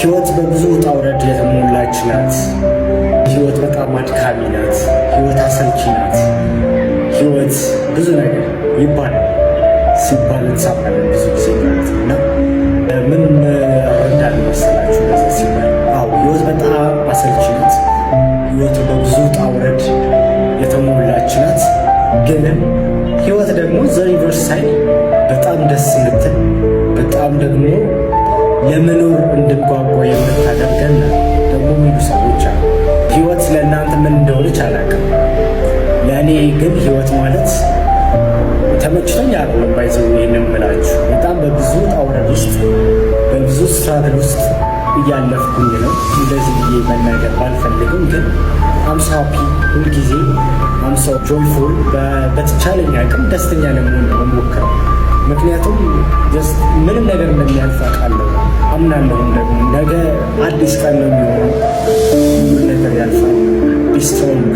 ህይወት በብዙ ውጣ ውረድ የተሞላች ናት። ህይወት በጣም አድካሚ ናት። ህይወት አሰልቺ ናት። ህይወት ብዙ ነገር ይባላል ሲባል እንሰማለን ብዙ ጊዜ ማለት ነው። እና ምን ረዳል መሰላችሁ ለዛ ሲባል ህይወት በጣም አሰልቺ ናት። ህይወት በብዙ ውጣ ውረድ የተሞላች ናት። ግን ህይወት ደግሞ ዘሪቨርስ ሳይድ በጣም ደስ የምትል በጣም ደግሞ ለመኖር እንድንጓጓ የምታደርገን ደግሞ የሚሉ ሰዎች አሉ። ህይወት ለእናንተ ምን እንደሆነች አላውቅም። ለእኔ ግን ህይወት ማለት ተመችቶኝ አይደለም ባይዘው ይህን እምላችሁ በጣም በብዙ ውጣ ውረድ ውስጥ በብዙ ስትራግል ውስጥ እያለፍኩኝ ነው። እንደዚህ ብዬ መናገር ባልፈልግም ግን አምሳ ሃፒ ሁልጊዜ አምሳ ጆይፉል በተቻለኝ አቅም ደስተኛ ለመሆን ነው የምሞክረው። ምክንያቱም ምንም ነገር እንደሚያልፍ አውቃለሁ፣ አምናለሁም ደግሞ ነገ አዲስ ቀን ነው የሚሆነው። ሁሉ ነገር ያልፋል። ቢ ስትሮንግ